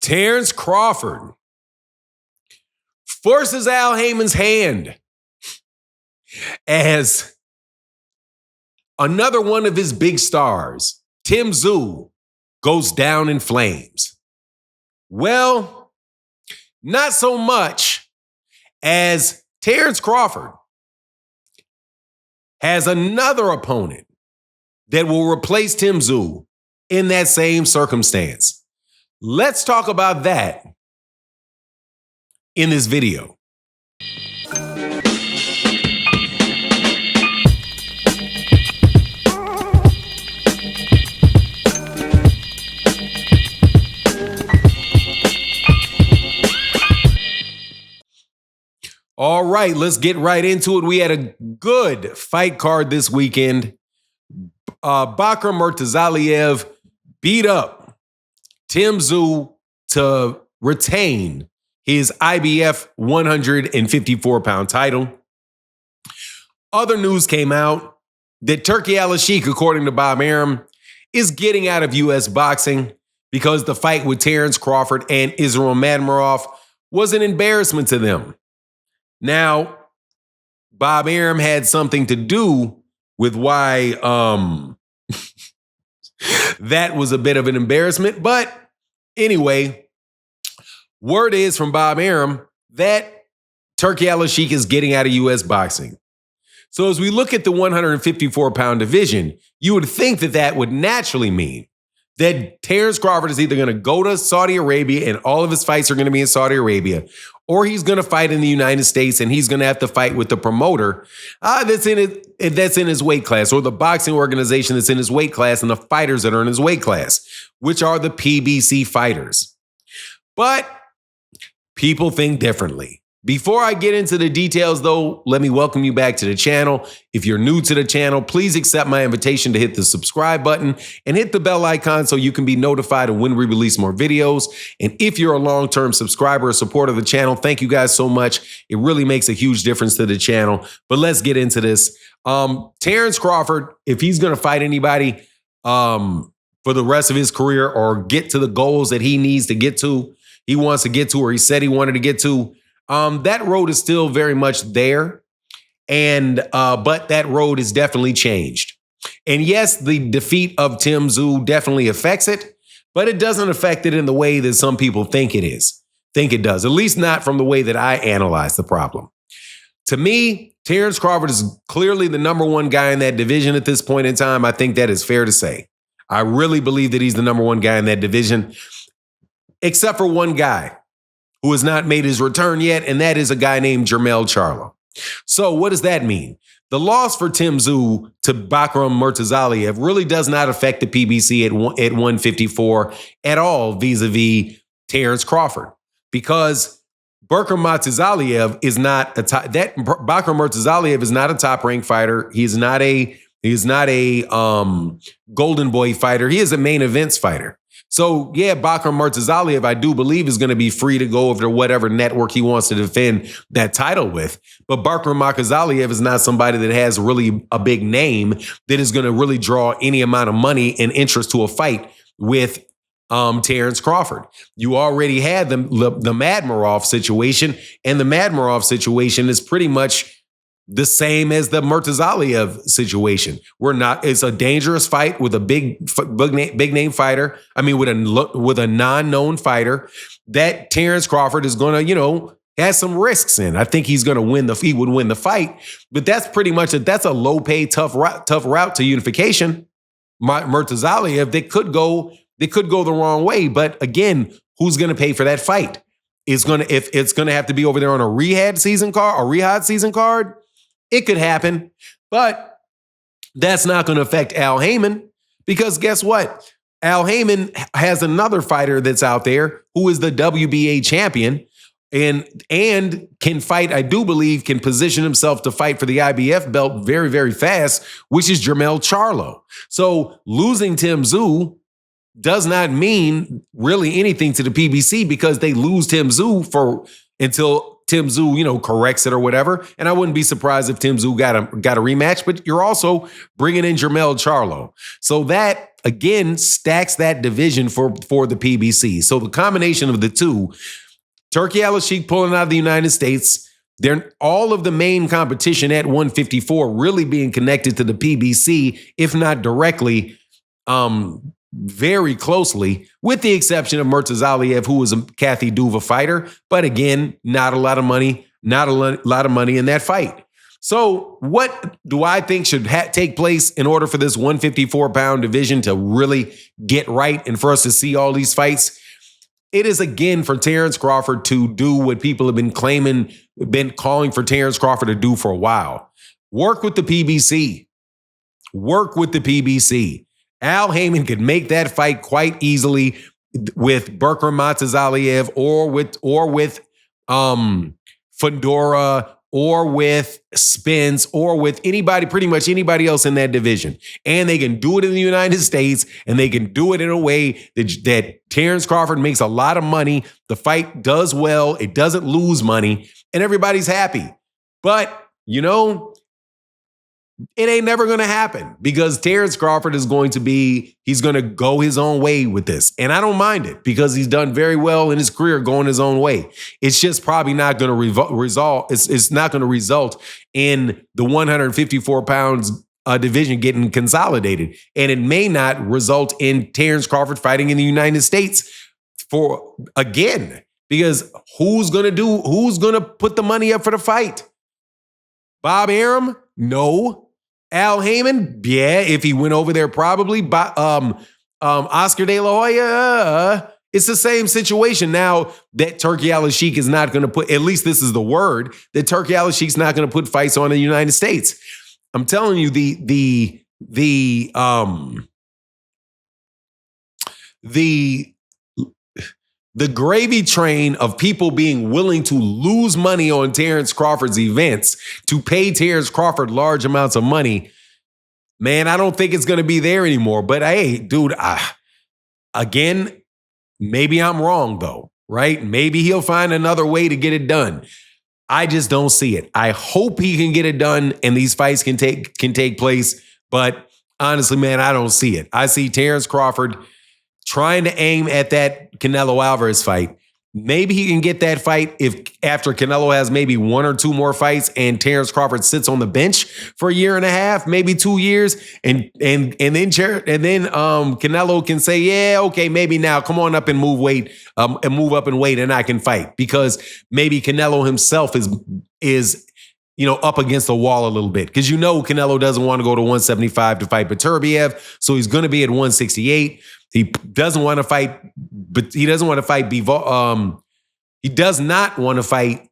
Terence Crawford forces Al Haymons' hand as another one of his big stars, Tszyu, goes down in flames. Well, not so much, as Terence Crawford has another opponent that will replace Tszyu in that same circumstance. Let's talk about that in this video. All right, let's get right into it. We had a good fight card this weekend. Bakr Murtazaliev beat up Tszyu to retain his IBF 154-pound title. Other news came out that Turki Al-Sheikh, according to Bob Arum, is getting out of U.S. boxing because the fight with Terence Crawford and Israel Madmirov was an embarrassment to them. Now, Bob Arum had something to do with why that was a bit of an embarrassment. But anyway, word is from Bob Arum that Turki Al-Sheikh is getting out of U.S. boxing. So as we look at the 154-pound division, you would think that that would naturally mean that Terence Crawford is either going to go to Saudi Arabia and all of his fights are going to be in Saudi Arabia, or he's going to fight in the United States and he's going to have to fight with the promoter that's in his weight class, or the boxing organization that's in his weight class and the fighters that are in his weight class, which are the PBC fighters. But people think differently. Before I get into the details, though, let me welcome you back to the channel. If you're new to the channel, please accept my invitation to hit the subscribe button and hit the bell icon so you can be notified of when we release more videos. And if you're a long-term subscriber or supporter of the channel, thank you guys so much. It really makes a huge difference to the channel. But let's get into this. Terence Crawford, if he's going to fight anybody for the rest of his career or get to the goals that he needs to get to, he wants to get to, or he said he wanted to get to, that road is still very much there, but that road is definitely changed. And yes, the defeat of Tszyu definitely affects it, but it doesn't affect it in the way that some people think it does, at least not from the way that I analyze the problem. To me, Terence Crawford is clearly the number one guy in that division at this point in time. I think that is fair to say. I really believe that he's the number one guy in that division, except for one guy who has not made his return yet, and that is a guy named Jermell Charlo. So what does that mean? The loss for Tszyu to Bakr Murtazaliev really does not affect the PBC at 154 at all vis-a-vis Terence Crawford, because Bakr Murtazaliev is not a top-ranked fighter. He's not a golden boy fighter. He is a main events fighter. So, yeah, Bakr Murtazaliev, I do believe, is going to be free to go over to whatever network he wants to defend that title with. But Bakr Murtazaliev is not somebody that has really a big name that is going to really draw any amount of money and interest to a fight with Terence Crawford. You already had the Madmirov situation, and the Madmirov situation is pretty much the same as the Murtazaliev situation. It's a dangerous fight with a big name fighter. I mean, with a non-known fighter that Terence Crawford is going to, has some risks in. I think he would win the fight, but that's pretty much that's a low pay, tough route to unification. Murtazaliev, they could go the wrong way. But again, who's going to pay for that fight? If it's going to have to be over there on a Riyadh season card, it could happen, but that's not going to affect Al Haymon, because guess what? Al Haymon has another fighter that's out there who is the WBA champion and can fight, I do believe, can position himself to fight for the IBF belt very, very fast, which is Jermell Charlo. So losing Tszyu does not mean really anything to the PBC, because they lose Tszyu until Tszyu, corrects it or whatever. And I wouldn't be surprised if Tszyu got a rematch, but you're also bringing in Jermell Charlo. So that again, stacks that division for the PBC. So the combination of the two, Turki Al-Sheikh pulling out of the United States, they're all of the main competition at 154 really being connected to the PBC, if not directly, very closely, with the exception of Murtazaliev, who was a Kathy Duva fighter. But again, not a lot of money in that fight. So what do I think should take place in order for this 154-pound division to really get right and for us to see all these fights? It is, again, for Terence Crawford to do what people have been calling for Terence Crawford to do for a while. Work with the PBC. Al Haymon could make that fight quite easily with Berkram Matazaliev or with Fedora or with Spence or with anybody, pretty much anybody else in that division. And they can do it in the United States, and they can do it in a way that Terence Crawford makes a lot of money. The fight does well. It doesn't lose money, and everybody's happy. But, it ain't never going to happen because Terence Crawford he's going to go his own way with this. And I don't mind it because he's done very well in his career going his own way. It's just probably not going to result. It's not going to result in the 154 pounds division getting consolidated. And it may not result in Terence Crawford fighting in the United States because who's going to put the money up for the fight? Bob Arum? No. Al Haymon? Yeah, if he went over there, probably. Oscar De La Hoya? It's the same situation now that Turki Al-Sheikh is not going to put, at least this is the word, that Turki Al-Sheikh's not going to put fights on in the United States. I'm telling you, the gravy train of people being willing to lose money on Terence Crawford's events to pay Terence Crawford large amounts of money, man, I don't think it's going to be there anymore. But hey, dude, again, maybe I'm wrong though, right? Maybe he'll find another way to get it done. I just don't see it. I hope he can get it done and these fights can take place. But honestly, man, I don't see it. I see Terence Crawford trying to aim at that Canelo Alvarez fight. Maybe he can get that fight if after Canelo has maybe one or two more fights and Terence Crawford sits on the bench for a year and a half, maybe 2 years, and then Canelo can say, yeah, okay, maybe now come on up and move up in weight and I can fight, because maybe Canelo himself is up against the wall a little bit, because Canelo doesn't want to go to 175 to fight Beterbiev, so he's going to be at 168. He doesn't want to fight, but he doesn't want to fight he does not want to fight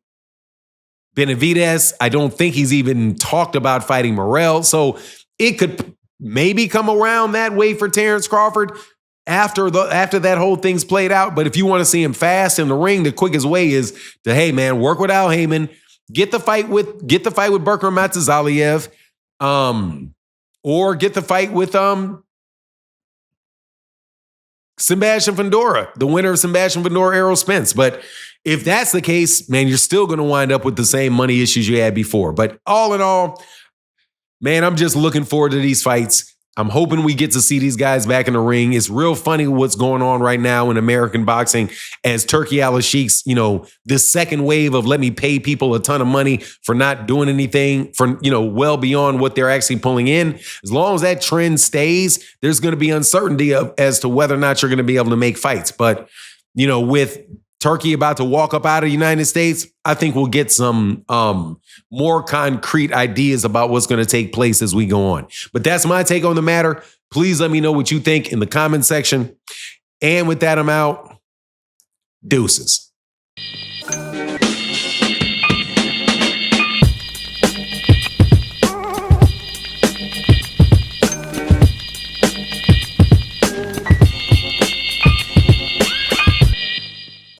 Benavidez. I don't think he's even talked about fighting Morrell. So it could maybe come around that way for Terence Crawford after that whole thing's played out. But if you want to see him fast in the ring, the quickest way is to, hey man, work with Al Haymon, get the fight with Berkram Matazaliev, or get the fight with Sebastian Fundora, the winner of Sebastian Fundora, Errol Spence. But if that's the case, man, you're still going to wind up with the same money issues you had before. But all in all, man, I'm just looking forward to these fights. I'm hoping we get to see these guys back in the ring. It's real funny what's going on right now in American boxing as Turki Al-Sheikh's, this second wave of let me pay people a ton of money for not doing anything for, well beyond what they're actually pulling in. As long as that trend stays, there's going to be uncertainty as to whether or not you're going to be able to make fights. But, with Turkey about to walk up out of the United States, I think we'll get some more concrete ideas about what's going to take place as we go on. But that's my take on the matter. Please let me know what you think in the comment section. And with that, I'm out. Deuces.